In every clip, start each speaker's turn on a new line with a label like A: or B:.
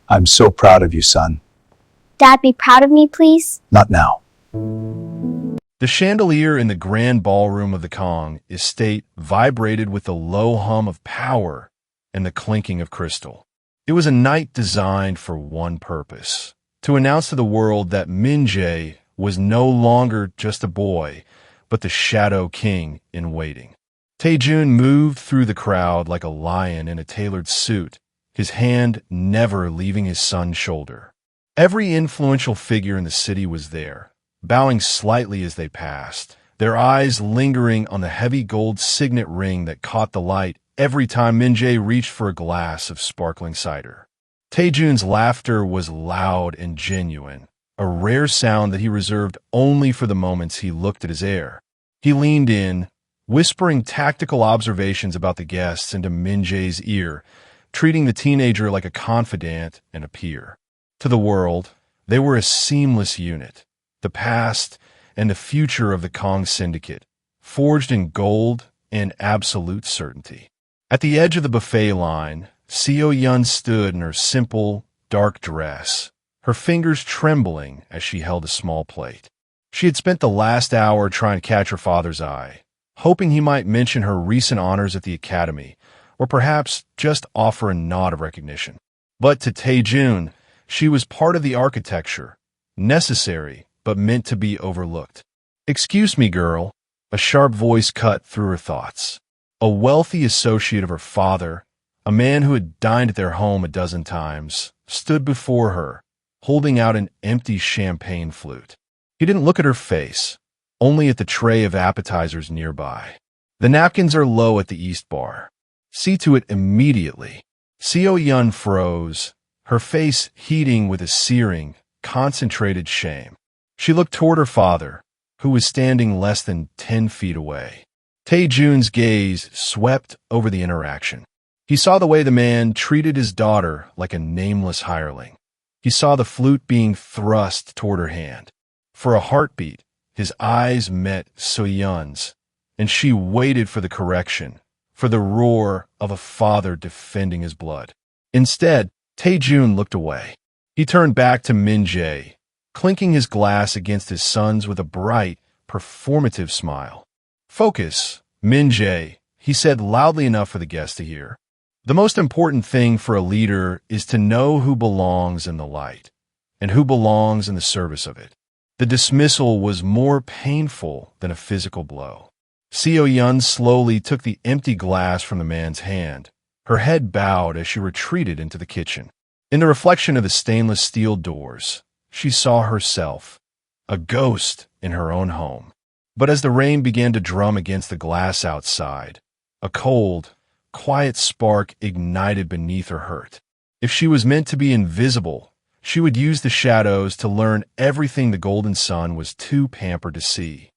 A: I'm so proud of you, son.
B: Dad, be proud of me, please?
A: Not now.
C: The chandelier in the grand ballroom of the Kong estate vibrated with the low hum of power and the clinking of crystal. It was a night designed for one purpose: to announce to the world that Min-jae was no longer just a boy, but the Shadow King in waiting. Taejun moved through the crowd like a lion in a tailored suit, his hand never leaving his son's shoulder. Every influential figure in the city was there, bowing slightly as they passed, their eyes lingering on the heavy gold signet ring that caught the light every time Min-jae reached for a glass of sparkling cider. Taejun's laughter was loud and genuine, a rare sound that he reserved only for the moments he looked at his heir. He leaned in, whispering tactical observations about the guests into Min-jae's ear, treating the teenager like a confidant and a peer. To the world, they were a seamless unit, the past and the future of the Kong Syndicate, forged in gold and absolute certainty. At the edge of the buffet line, Seo-yeon stood in her simple, dark dress, her fingers trembling as she held a small plate. She had spent the last hour trying to catch her father's eye, hoping he might mention her recent honors at the academy, or perhaps just offer a nod of recognition. But to Taejun, she was part of the architecture, necessary but meant to be overlooked. "Excuse me, girl," a sharp voice cut through her thoughts. A wealthy associate of her father, a man who had dined at their home a dozen times, stood before her, holding out an empty champagne flute. He didn't look at her face, only at the tray of appetizers nearby. "The napkins are low at the East Bar. See to it immediately." Seo-yeon froze, her face heating with a searing, concentrated shame. She looked toward her father, who was standing less than 10 feet away. Taejun's gaze swept over the interaction. He saw the way the man treated his daughter like a nameless hireling. He saw the flute being thrust toward her hand. For a heartbeat, his eyes met Seo-yeon's, and she waited for the correction, for the roar of a father defending his blood. Instead, Taejun looked away. He turned back to Min-jae, clinking his glass against his son's with a bright, performative smile. "Focus, Min-jae," he said loudly enough for the guests to hear. "The most important thing for a leader is to know who belongs in the light, and who belongs in the service of it." The dismissal was more painful than a physical blow. Seo-yeon slowly took the empty glass from the man's hand, her head bowed as she retreated into the kitchen. In the reflection of the stainless steel doors, she saw herself, a ghost in her own home. But as the rain began to drum against the glass outside, a cold, quiet spark ignited beneath her hurt. If she was meant to be invisible, she would use the shadows to learn everything the Golden Sun was too pampered to see.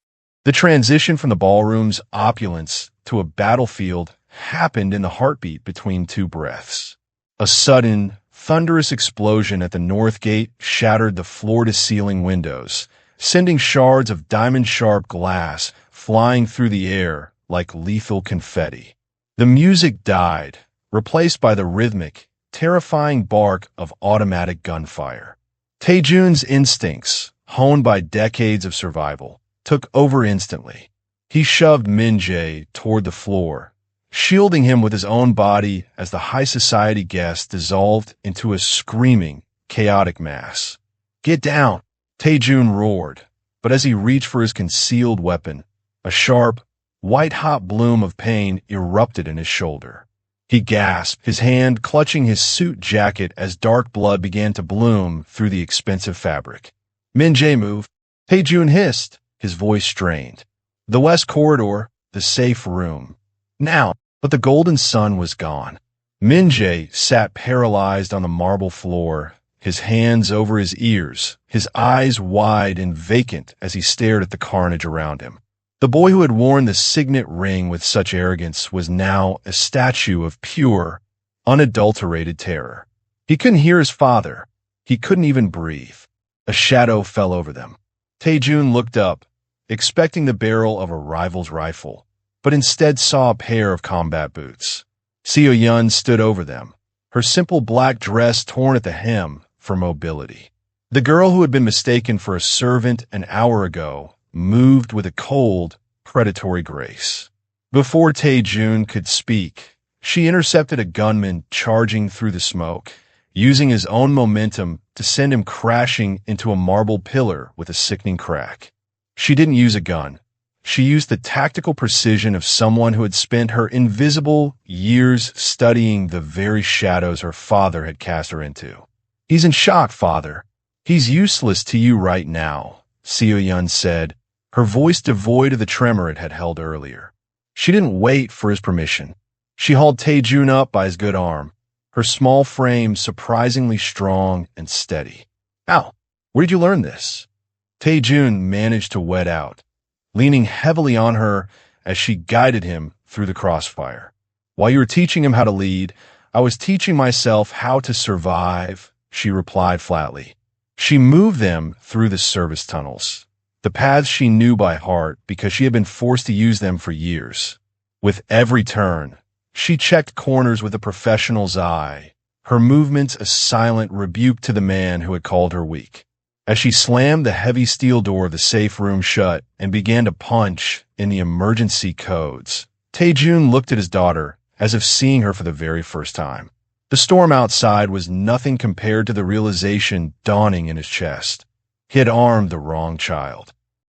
C: The transition from the ballroom's opulence to a battlefield happened in the heartbeat between two breaths. A sudden, thunderous explosion at the north gate shattered the floor-to-ceiling windows, sending shards of diamond-sharp glass flying through the air like lethal confetti. The music died, replaced by the rhythmic, terrifying bark of automatic gunfire. Taejun's instincts, honed by decades of survival, took over instantly. He shoved Min-jae toward the floor, shielding him with his own body as the high society guest dissolved into a screaming, chaotic mass. "Get down!" Taejun roared, but as he reached for his concealed weapon, a sharp, white-hot bloom of pain erupted in his shoulder. He gasped, his hand clutching his suit jacket as dark blood began to bloom through the expensive fabric. "Min-jae, move!" Taejun hissed, his voice strained. "The west corridor, the safe room. Now!" But the Golden Sun was gone. Min-jae sat paralyzed on the marble floor, his hands over his ears, his eyes wide and vacant as he stared at the carnage around him. The boy who had worn the signet ring with such arrogance was now a statue of pure, unadulterated terror. He couldn't hear his father. He couldn't even breathe. A shadow fell over them. Taejun looked up, expecting the barrel of a rival's rifle, but instead saw a pair of combat boots. Seo-yeon stood over them, her simple black dress torn at the hem for mobility. The girl who had been mistaken for a servant an hour ago moved with a cold, predatory grace. Before Tae-jun could speak, she intercepted a gunman charging through the smoke, using his own momentum to send him crashing into a marble pillar with a sickening crack. She didn't use a gun. She used the tactical precision of someone who had spent her invisible years studying the very shadows her father had cast her into. "He's in shock, father. He's useless to you right now," Seo-yun said, her voice devoid of the tremor it had held earlier. She didn't wait for his permission. She hauled Tae-jun up by his good arm, her small frame surprisingly strong and steady. "Ow, where did you learn this?" Tae-jun managed to wet out, leaning heavily on her as she guided him through the crossfire. "While you were teaching him how to lead, I was teaching myself how to survive," she replied flatly. She moved them through the service tunnels, the paths she knew by heart because she had been forced to use them for years. With every turn, she checked corners with a professional's eye, her movements a silent rebuke to the man who had called her weak. As she slammed the heavy steel door of the safe room shut and began to punch in the emergency codes, Tae-jun looked at his daughter as if seeing her for the very first time. The storm outside was nothing compared to the realization dawning in his chest. He had armed the wrong child.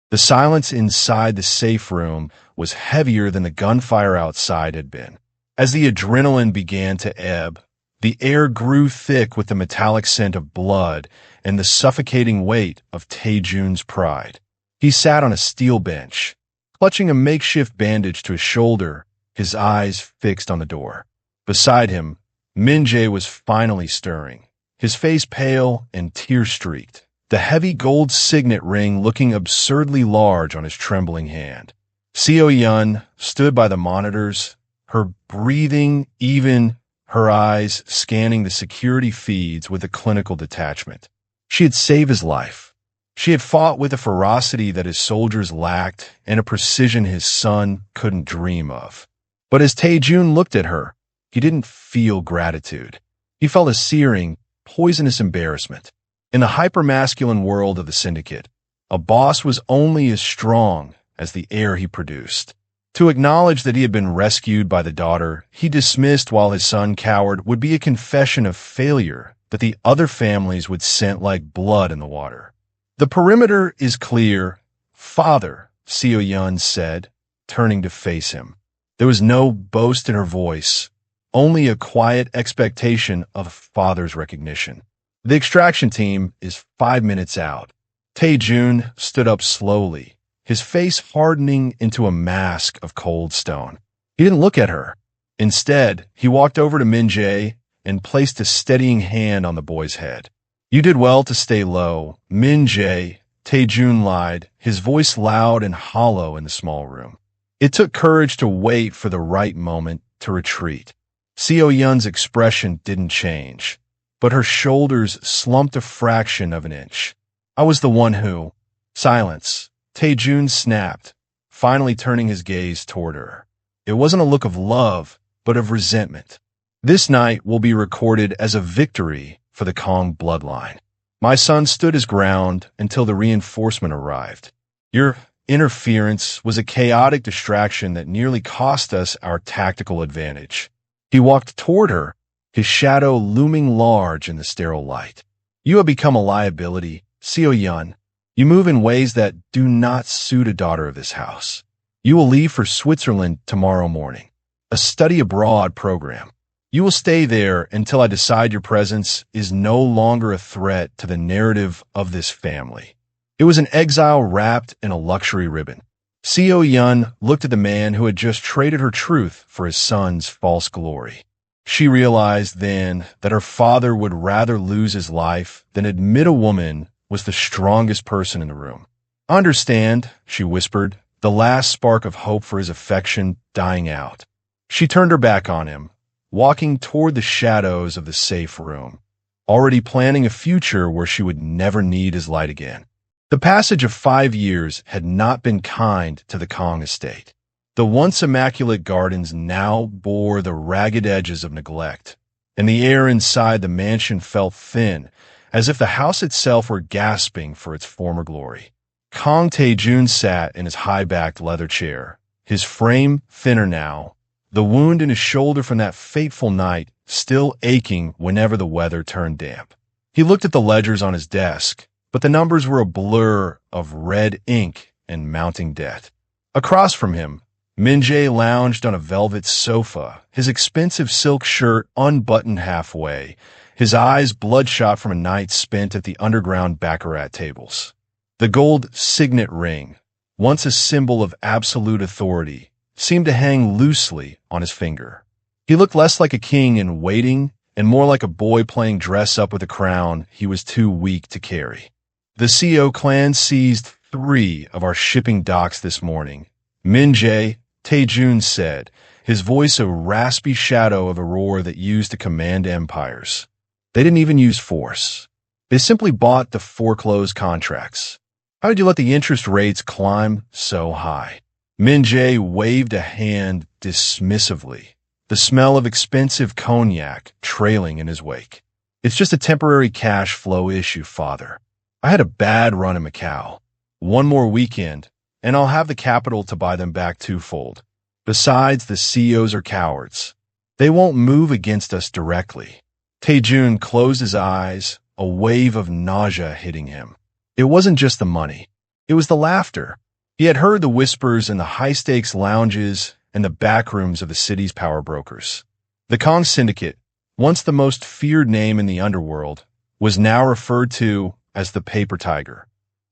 C: The silence inside the safe room was heavier than the gunfire outside had been. As the adrenaline began to ebb, the air grew thick with the metallic scent of blood and the suffocating weight of Tae-jun's pride. He sat on a steel bench, clutching a makeshift bandage to his shoulder, his eyes fixed on the door. Beside him, Min-jae was finally stirring, his face pale and tear-streaked, the heavy gold signet ring looking absurdly large on his trembling hand. Seo-yun stood by the monitors, her breathing even, her eyes scanning the security feeds with a clinical detachment. She had saved his life. She had fought with a ferocity that his soldiers lacked and a precision his son couldn't dream of. But as Tae-jun looked at her, he didn't feel gratitude. He felt a searing, poisonous embarrassment. In the hypermasculine world of the syndicate, a boss was only as strong as the heir he produced. To acknowledge that he had been rescued by the daughter he dismissed while his son cowered would be a confession of failure that the other families would scent like blood in the water. "The perimeter is clear, father," Seo-yun said, turning to face him. There was no boast in her voice, only a quiet expectation of a father's recognition. "The extraction team is 5 minutes out." Tae-jun stood up slowly, his face hardening into a mask of cold stone. He didn't look at her. Instead, he walked over to Min-jae and placed a steadying hand on the boy's head. "You did well to stay low, Min-jae," Tae-jun lied, his voice loud and hollow in the small room. It took courage to wait for the right moment to retreat. Seo-yun's expression didn't change, but her shoulders slumped a fraction of an inch. "I was the one who—" "Silence," Tae-jun snapped, finally turning his gaze toward her. It wasn't a look of love, but of resentment. "This night will be recorded as a victory for the Kong bloodline. My son stood his ground until the reinforcement arrived. Your interference was a chaotic distraction that nearly cost us our tactical advantage." He walked toward her, his shadow looming large in the sterile light. "You have become a liability, Seo-yun. You move in ways that do not suit a daughter of this house. You will leave for Switzerland tomorrow morning, a study abroad program. You will stay there until I decide your presence is no longer a threat to the narrative of this family." It was an exile wrapped in a luxury ribbon. Seo-yun looked at the man who had just traded her truth for his son's false glory. She realized then that her father would rather lose his life than admit a woman was the strongest person in the room. "I understand," she whispered, the last spark of hope for his affection dying out. She turned her back on him, walking toward the shadows of the safe room, already planning a future where she would never need his light again. The passage of 5 years had not been kind to the Kong estate. The once immaculate gardens now bore the ragged edges of neglect, and the air inside the mansion felt thin, as if the house itself were gasping for its former glory. Kang Tae-jun sat in his high-backed leather chair, his frame thinner now, the wound in his shoulder from that fateful night still aching whenever the weather turned damp. He looked at the ledgers on his desk, but the numbers were a blur of red ink and mounting debt. Across from him, Min-jae lounged on a velvet sofa, his expensive silk shirt unbuttoned halfway, his eyes bloodshot from a night spent at the underground baccarat tables. The gold signet ring, once a symbol of absolute authority, seemed to hang loosely on his finger. He looked less like a king in waiting and more like a boy playing dress-up with a crown he was too weak to carry. The CO clan seized 3 of our shipping docks this morning, Min-jae, Tae-jun said, his voice a raspy shadow of a roar that used to command empires. They didn't even use force. They simply bought the foreclosed contracts. How did you let the interest rates climb so high? Min-jae waved a hand dismissively, the smell of expensive cognac trailing in his wake. It's just a temporary cash flow issue, father. I had a bad run in Macau. One more weekend, and I'll have the capital to buy them back twofold. Besides, the CEOs are cowards. They won't move against us directly. Tae-jun closed his eyes, a wave of nausea hitting him. It wasn't just the money. It was the laughter. He had heard the whispers in the high-stakes lounges and the back rooms of the city's power brokers. The Kong Syndicate, once the most feared name in the underworld, was now referred to as the Paper Tiger.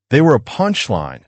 C: They were a punchline,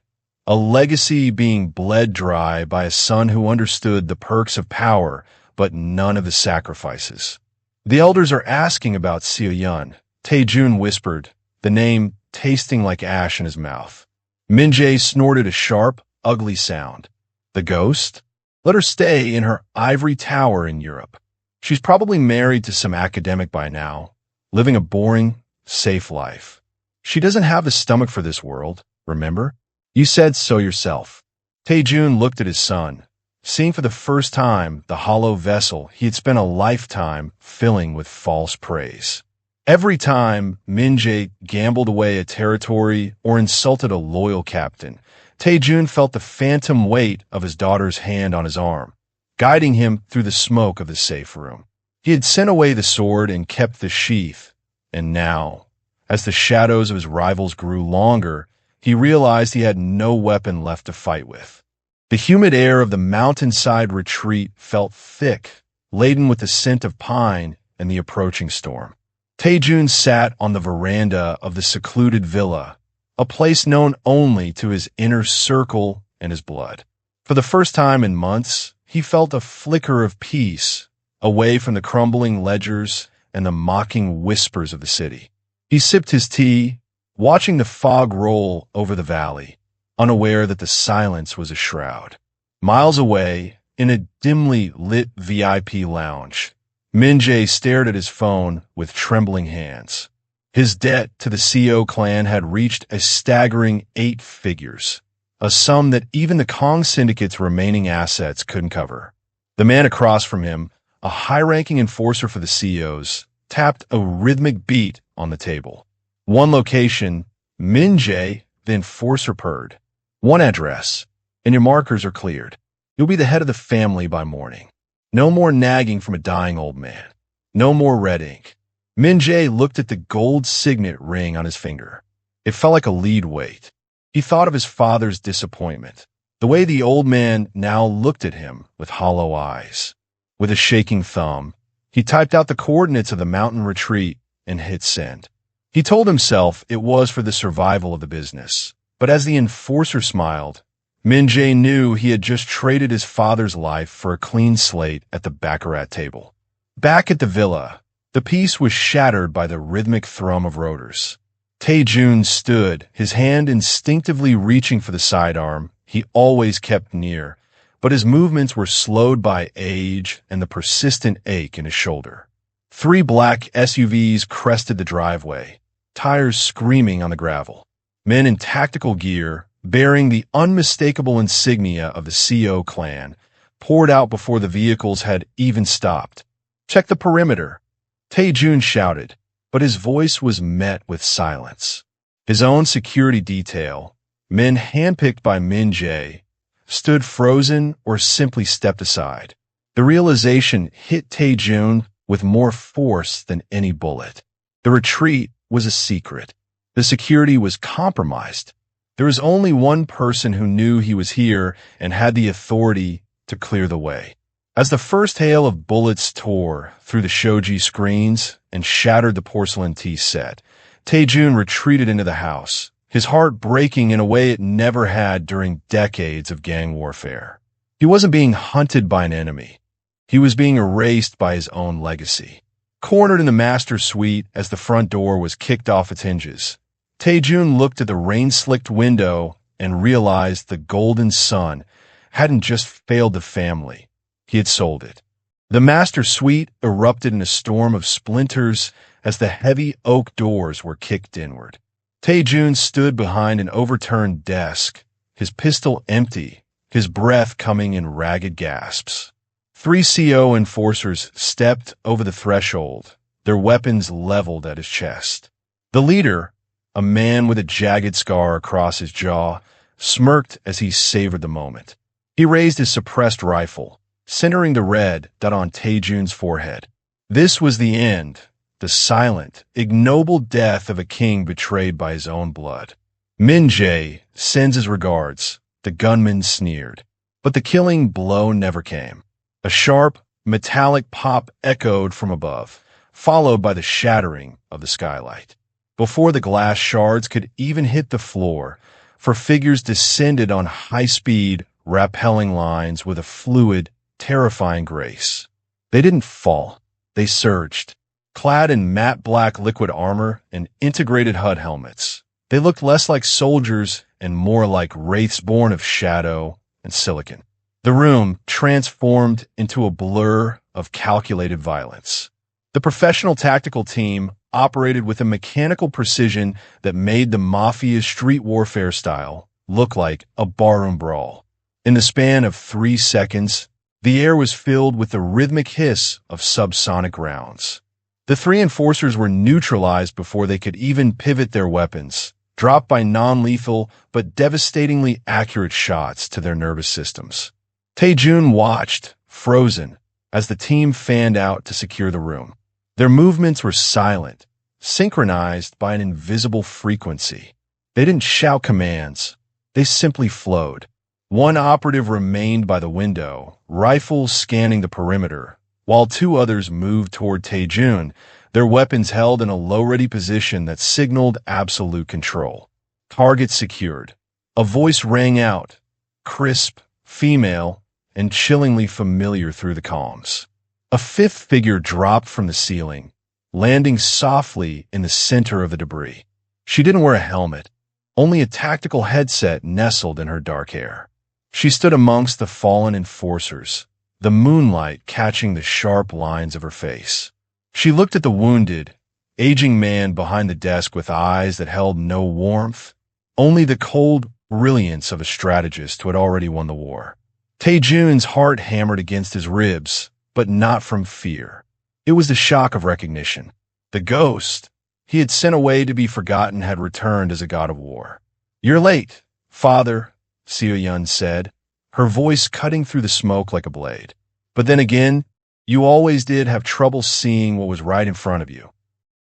C: a legacy being bled dry by a son who understood the perks of power but none of the sacrifices. The elders are asking about Seo-yun, Tae-jun whispered, the name tasting like ash in his mouth. Min-jae snorted a sharp, ugly sound. The ghost? Let her stay in her ivory tower in Europe. She's probably married to some academic by now, living a boring, safe life. She doesn't have the stomach for this world, remember? You said so yourself. Tae-jun looked at his son, seeing for the first time the hollow vessel he had spent a lifetime filling with false praise. Every time Min-jae gambled away a territory or insulted a loyal captain, Tae-jun felt the phantom weight of his daughter's hand on his arm, guiding him through the smoke of the safe room. He had sent away the sword and kept the sheath, and now, as the shadows of his rivals grew longer, he realized he had no weapon left to fight with. The humid air of the mountainside retreat felt thick, laden with the scent of pine and the approaching storm. Tae-jun sat on the veranda of the secluded villa, a place known only to his inner circle and his blood. For the first time in months, he felt a flicker of peace, away from the crumbling ledgers and the mocking whispers of the city. He sipped his tea, watching the fog roll over the valley, unaware that the silence was a shroud. Miles away, in a dimly lit VIP lounge, Min-jae stared at his phone with trembling hands. His debt to the CO clan had reached a staggering 8 figures, a sum that even the Kong Syndicate's remaining assets couldn't cover. The man across from him, a high-ranking enforcer for the CEOs, tapped a rhythmic beat on the table. One location, Min-jae, the enforcer purred. One address, and your markers are cleared. You'll be the head of the family by morning. No more nagging from a dying old man. No more red ink. Min-jae looked at the gold signet ring on his finger. It felt like a lead weight. He thought of his father's disappointment, the way the old man now looked at him with hollow eyes. With a shaking thumb, he typed out the coordinates of the mountain retreat and hit send. He told himself it was for the survival of the business, but as the enforcer smiled, Min-jae knew he had just traded his father's life for a clean slate at the baccarat table. Back at the villa, the peace was shattered by the rhythmic thrum of rotors. Tae-jun stood, his hand instinctively reaching for the sidearm he always kept near, but his movements were slowed by age and the persistent ache in his shoulder. 3 black SUVs crested the driveway, tires screaming on the gravel. Men in tactical gear, bearing the unmistakable insignia of the CO clan, poured out before the vehicles had even stopped. Check the perimeter. Tae-jun shouted, but his voice was met with silence. His own security detail, men handpicked by Min Jae, stood frozen or simply stepped aside. The realization hit Tae-jun with more force than any bullet. The retreat was a secret. The security was compromised. There was only one person who knew he was here and had the authority to clear the way. As the first hail of bullets tore through the shoji screens and shattered the porcelain tea set, Tae-jun retreated into the house, his heart breaking in a way it never had during decades of gang warfare. He wasn't being hunted by an enemy. He was being erased by his own legacy. Cornered in the master suite as the front door was kicked off its hinges, Tae-jun looked at the rain-slicked window and realized the golden sun hadn't just failed the family. He had sold it. The master suite erupted in a storm of splinters as the heavy oak doors were kicked inward. Tae-jun stood behind an overturned desk, his pistol empty, his breath coming in ragged gasps. 3 CO enforcers stepped over the threshold, their weapons leveled at his chest. The leader, a man with a jagged scar across his jaw, smirked as he savored the moment. He raised his suppressed rifle, centering the red dot on Tae-jun's forehead. This was the end, the silent, ignoble death of a king betrayed by his own blood. Min Jae sends his regards, the gunman sneered. But the killing blow never came. A sharp, metallic pop echoed from above, followed by the shattering of the skylight. Before the glass shards could even hit the floor, four figures descended on high-speed, rappelling lines with a fluid, terrifying grace. They didn't fall. They surged. Clad in matte black liquid armor and integrated HUD helmets, they looked less like soldiers and more like wraiths born of shadow and silicon. The room transformed into a blur of calculated violence. The professional tactical team operated with a mechanical precision that made the Mafia's street warfare style look like a barroom brawl. In the span of 3 seconds, the air was filled with the rhythmic hiss of subsonic rounds. The 3 enforcers were neutralized before they could even pivot their weapons, dropped by non-lethal but devastatingly accurate shots to their nervous systems. Tae-jun watched, frozen, as the team fanned out to secure the room. Their movements were silent, synchronized by an invisible frequency. They didn't shout commands. They simply flowed. One operative remained by the window, rifles scanning the perimeter, while 2 others moved toward Tae-jun, their weapons held in a low-ready position that signaled absolute control. Target secured. A voice rang out, crisp, female, and chillingly familiar through the comms. A 5th figure dropped from the ceiling, landing softly in the center of the debris. She didn't wear a helmet, only a tactical headset nestled in her dark hair. She stood amongst the fallen enforcers, the moonlight catching the sharp lines of her face. She looked at the wounded, aging man behind the desk with eyes that held no warmth, only the cold brilliance of a strategist who had already won the war. Tae-jun's heart hammered against his ribs, but not from fear. It was the shock of recognition. The ghost he had sent away to be forgotten had returned as a god of war. "You're late, father," Seo-yun said, her voice cutting through the smoke like a blade. "But then again, you always did have trouble seeing what was right in front of you."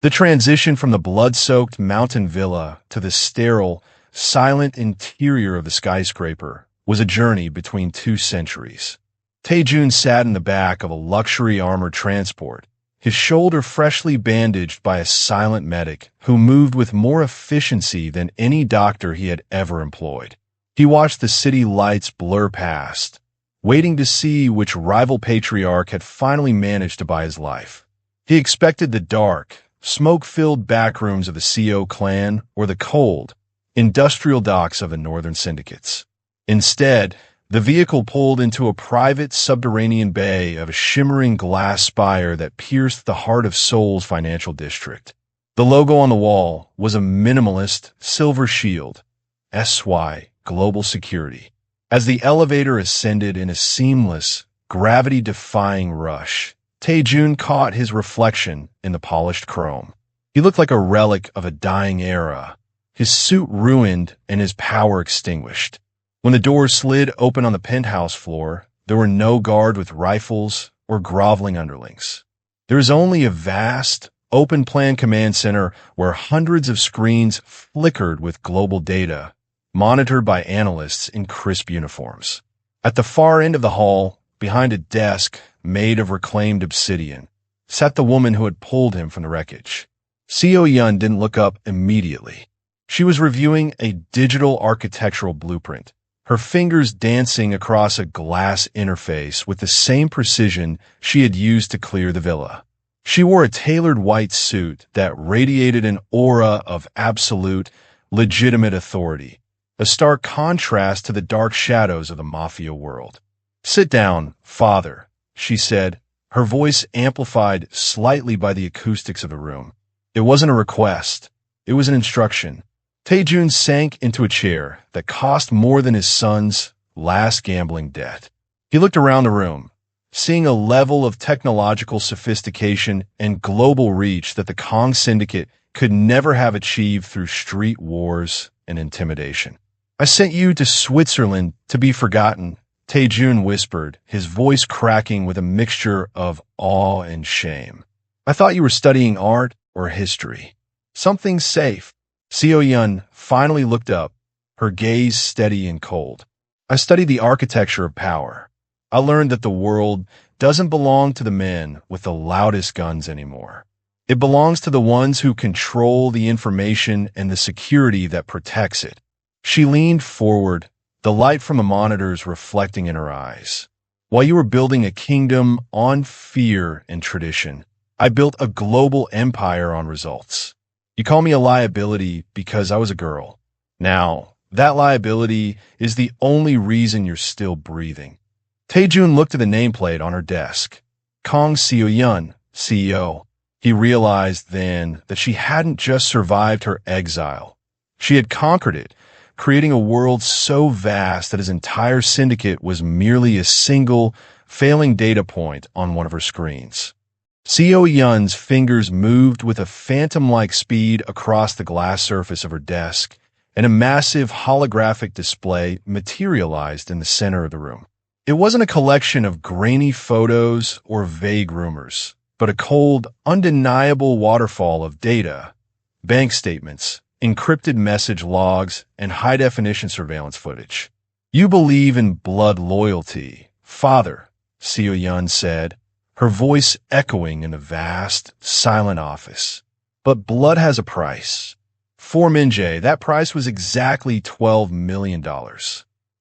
C: The transition from the blood-soaked mountain villa to the sterile, silent interior of the skyscraper was a journey between 2 centuries. Tae-jun sat in the back of a luxury armored transport, his shoulder freshly bandaged by a silent medic who moved with more efficiency than any doctor he had ever employed. He watched the city lights blur past, waiting to see which rival patriarch had finally managed to buy his life. He expected the dark, smoke-filled backrooms of the CO clan or the cold, industrial docks of the northern syndicates. Instead, the vehicle pulled into a private subterranean bay of a shimmering glass spire that pierced the heart of Seoul's financial district. The logo on the wall was a minimalist silver shield, SY Global Security. As the elevator ascended in a seamless, gravity-defying rush, Tae-jun caught his reflection in the polished chrome. He looked like a relic of a dying era, his suit ruined and his power extinguished. When the door slid open on the penthouse floor, there were no guard with rifles or groveling underlings. There was only a vast, open-plan command center where hundreds of screens flickered with global data, monitored by analysts in crisp uniforms. At the far end of the hall, behind a desk made of reclaimed obsidian, sat the woman who had pulled him from the wreckage. Seo-yeon didn't look up immediately. She was reviewing a digital architectural blueprint, her fingers dancing across a glass interface with the same precision she had used to clear the villa. She wore a tailored white suit that radiated an aura of absolute, legitimate authority, a stark contrast to the dark shadows of the mafia world. "Sit down, father," she said, her voice amplified slightly by the acoustics of the room. It wasn't a request. It was an instruction. Tae-jun sank into a chair that cost more than his son's last gambling debt. He looked around the room, seeing a level of technological sophistication and global reach that the Kong Syndicate could never have achieved through street wars and intimidation. "I sent you to Switzerland to be forgotten," Tae-jun whispered, his voice cracking with a mixture of awe and shame. "I thought you were studying art or history. Something safe." Seo-yeon finally looked up, her gaze steady and cold. "I studied the architecture of power. I learned that the world doesn't belong to the men with the loudest guns anymore. It belongs to the ones who control the information and the security that protects it." She leaned forward, the light from the monitors reflecting in her eyes. "While you were building a kingdom on fear and tradition, I built a global empire on results. You call me a liability because I was a girl. Now, that liability is the only reason you're still breathing." Tae-jun looked at the nameplate on her desk. Kong Seo-yeon, CEO. He realized then that she hadn't just survived her exile. She had conquered it, creating a world so vast that his entire syndicate was merely a single, failing data point on one of her screens. Seo-yeon's fingers moved with a phantom-like speed across the glass surface of her desk, and a massive holographic display materialized in the center of the room. It wasn't a collection of grainy photos or vague rumors, but a cold, undeniable waterfall of data, bank statements, encrypted message logs, and high-definition surveillance footage. "You believe in blood loyalty, father," Seo-yeon said, her voice echoing in the vast, silent office. "But blood has a price. For Min-jae, that price was exactly $12 million.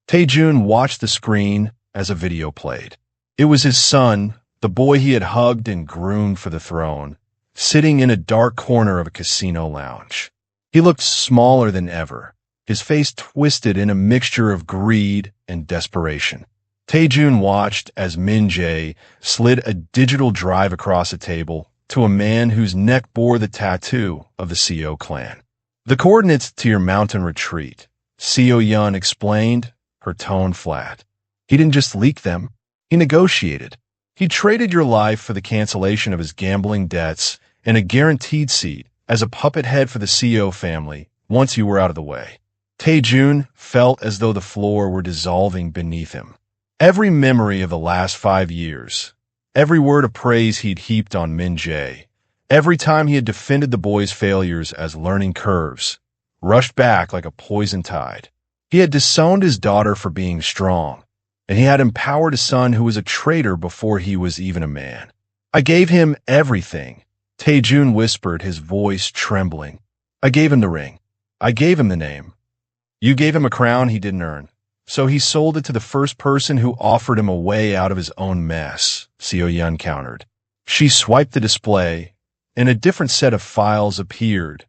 C: Tae-jun watched the screen as a video played. It was his son, the boy he had hugged and groomed for the throne, sitting in a dark corner of a casino lounge. He looked smaller than ever, his face twisted in a mixture of greed and desperation. Tae-jun watched as Min-jae slid a digital drive across a table to a man whose neck bore the tattoo of the Seo clan. "The coordinates to your mountain retreat," Seo-yeon explained, her tone flat. "He didn't just leak them. He negotiated. He traded your life for the cancellation of his gambling debts and a guaranteed seat as a puppet head for the Seo family once you were out of the way." Tae-jun felt as though the floor were dissolving beneath him. Every memory of the last 5 years, every word of praise he'd heaped on Min-jae, every time he had defended the boy's failures as learning curves, rushed back like a poison tide. He had disowned his daughter for being strong, and he had empowered a son who was a traitor before he was even a man. "I gave him everything," Tae-jun whispered, his voice trembling. "I gave him the ring. I gave him the name. You gave him a crown he didn't earn. So he sold it to the first person who offered him a way out of his own mess," Seo-yeon countered. She swiped the display, and a different set of files appeared.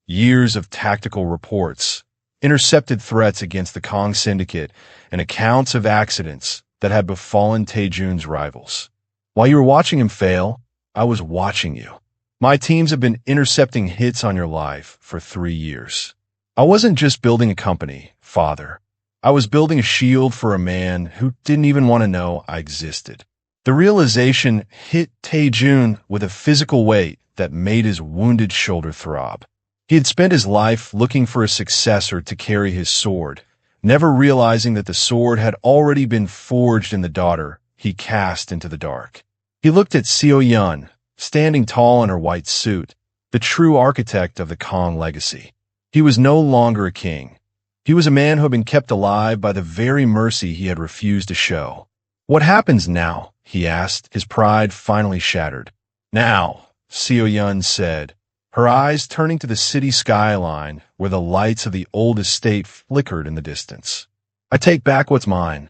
C: Years of tactical reports, intercepted threats against the Kong Syndicate, and accounts of accidents that had befallen Tae-jun's rivals. "While you were watching him fail, I was watching you. My teams have been intercepting hits on your life for 3 years. I wasn't just building a company, father. I was building a shield for a man who didn't even want to know I existed." The realization hit Tae-jun with a physical weight that made his wounded shoulder throb. He had spent his life looking for a successor to carry his sword, never realizing that the sword had already been forged in the daughter he cast into the dark. He looked at Seo-yun, standing tall in her white suit, the true architect of the Kong legacy. He was no longer a king. He was a man who had been kept alive by the very mercy he had refused to show. "What happens now?" he asked, his pride finally shattered. "Now," Seo-yun said, her eyes turning to the city skyline where the lights of the old estate flickered in the distance. "I take back what's mine."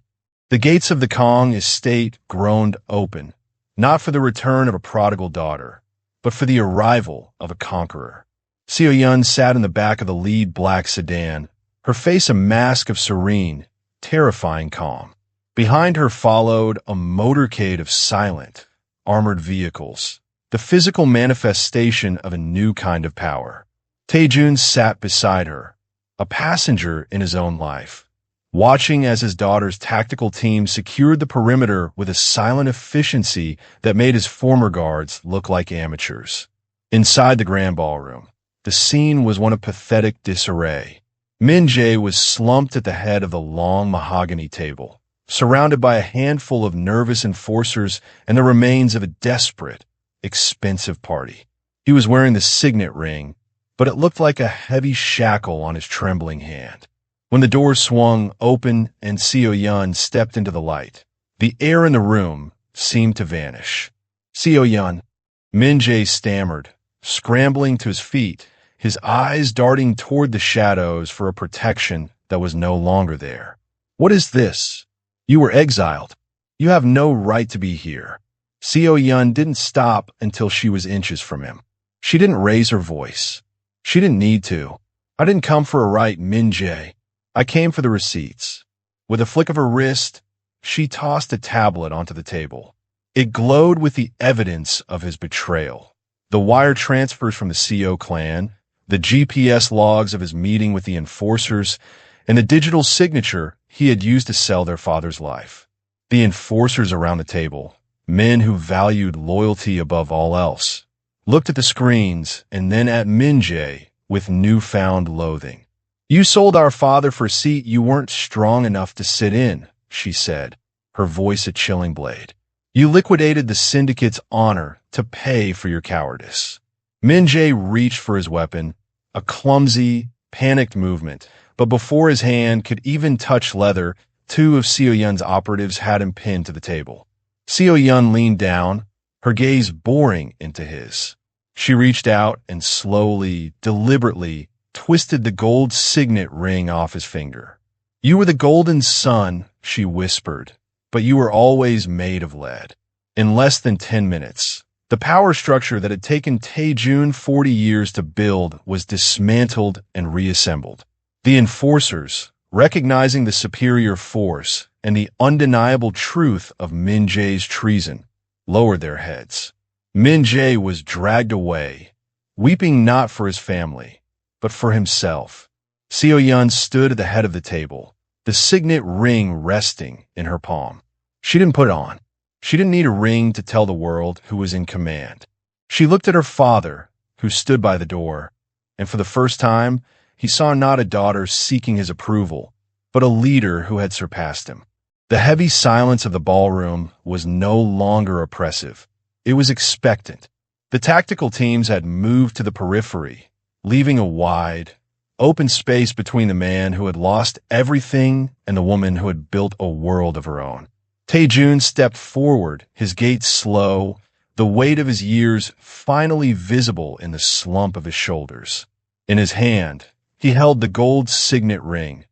C: The gates of the Kong estate groaned open, not for the return of a prodigal daughter, but for the arrival of a conqueror. Seo-yun sat in the back of the lead black sedan, her face a mask of serene, terrifying calm. Behind her followed a motorcade of silent, armored vehicles, the physical manifestation of a new kind of power. Tae-jun sat beside her, a passenger in his own life, watching as his daughter's tactical team secured the perimeter with a silent efficiency that made his former guards look like amateurs. Inside the grand ballroom, the scene was one of pathetic disarray. Min-jae was slumped at the head of the long mahogany table, surrounded by a handful of nervous enforcers and the remains of a desperate, expensive party. He was wearing the signet ring, but it looked like a heavy shackle on his trembling hand. When the door swung open and Seo-yun stepped into the light, the air in the room seemed to vanish. "Seo-yun," Min-jae stammered, scrambling to his feet, his eyes darting toward the shadows for a protection that was no longer there. "What is this? You were exiled. You have no right to be here." Seo-yun didn't stop until she was inches from him. She didn't raise her voice. She didn't need to. "I didn't come for a right, Min-jae. I came for the receipts." With a flick of her wrist, she tossed a tablet onto the table. It glowed with the evidence of his betrayal. The wire transfers from the Seo clan, the GPS logs of his meeting with the enforcers, and the digital signature he had used to sell their father's life. The enforcers around the table, men who valued loyalty above all else, looked at the screens and then at Min-jae with newfound loathing. "You sold our father for a seat you weren't strong enough to sit in," she said, her voice a chilling blade. "You liquidated the syndicate's honor to pay for your cowardice." Min-jae reached for his weapon, a clumsy, panicked movement, but before his hand could even touch leather, two of Seo-yun's operatives had him pinned to the table. Seo-yun leaned down, her gaze boring into his. She reached out and slowly, deliberately, twisted the gold signet ring off his finger. "You were the golden sun," she whispered, "but you were always made of lead." In less than 10 minutes, the power structure that had taken Tae-jun 40 years to build was dismantled and reassembled. The enforcers, recognizing the superior force and the undeniable truth of Min-jae's treason, lowered their heads. Min-jae was dragged away, weeping not for his family, but for himself. Seo-yun stood at the head of the table, the signet ring resting in her palm. She didn't put it on. She didn't need a ring to tell the world who was in command. She looked at her father, who stood by the door, and for the first time, he saw not a daughter seeking his approval, but a leader who had surpassed him. The heavy silence of the ballroom was no longer oppressive. It was expectant. The tactical teams had moved to the periphery, leaving a wide, open space between the man who had lost everything and the woman who had built a world of her own. Tae-jun stepped forward, his gait slow, the weight of his years finally visible in the slump of his shoulders. In his hand, he held the gold signet ring,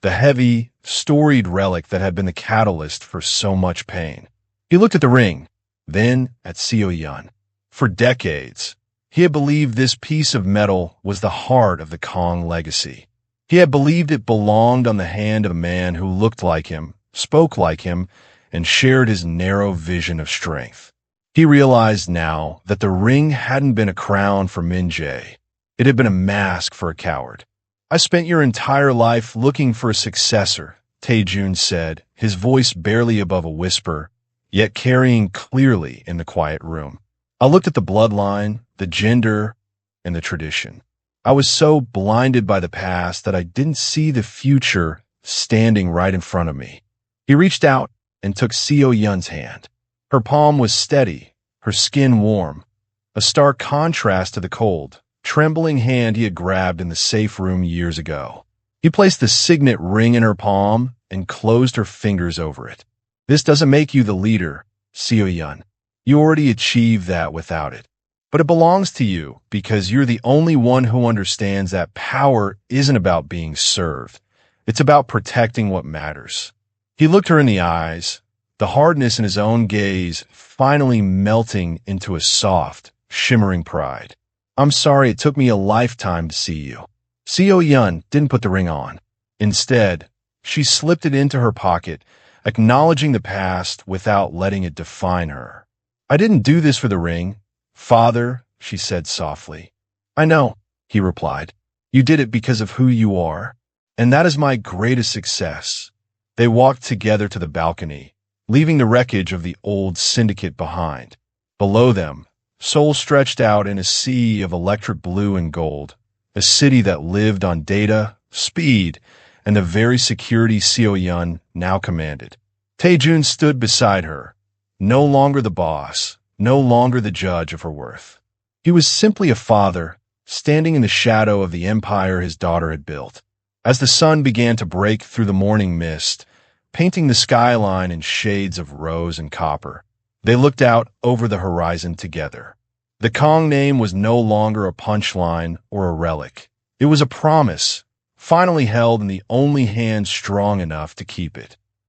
C: the heavy, storied relic that had been the catalyst for so much pain. He looked at the ring, then at Seo-yun. For decades, he had believed this piece of metal was the heart of the Kong legacy. He had believed it belonged on the hand of a man who looked like him, spoke like him, and shared his narrow vision of strength. He realized now that the ring hadn't been a crown for Min-jae. It had been a mask for a coward. "I spent your entire life looking for a successor," Tae-jun said, his voice barely above a whisper, yet carrying clearly in the quiet room. I looked at the bloodline, the gender, and the tradition. I was so blinded by the past that I didn't see the future standing right in front of me. He reached out and took Seo Yun's hand. Her palm was steady, her skin warm, a stark contrast to the cold, trembling hand he had grabbed in the safe room years ago. He placed the signet ring in her palm and closed her fingers over it. This doesn't make you the leader, Seo Yun. You already achieved that without it. But it belongs to you because you're the only one who understands that power isn't about being served. It's about protecting what matters. He looked her in the eyes, the hardness in his own gaze finally melting into a soft, shimmering pride. I'm sorry it took me a lifetime to see you. Seo Yun didn't put the ring on. Instead, she slipped it into her pocket, acknowledging the past without letting it define her. I didn't do this for the ring, Father, she said softly. I know, he replied. You did it because of who you are, and that is my greatest success. They walked together to the balcony, leaving the wreckage of the old syndicate behind. Below them, Seoul stretched out in a sea of electric blue and gold, a city that lived on data, speed, and the very security Seo Yun now commanded. Taejun stood beside her, no longer the boss, no longer the judge of her worth. He was simply a father, standing in the shadow of the empire his daughter had built. As the sun began to break through the morning mist, painting the skyline in shades of rose and copper, they looked out over the horizon together. The Kong name was no longer a punchline or a relic. It was a promise, finally held in the only hand strong enough to keep it.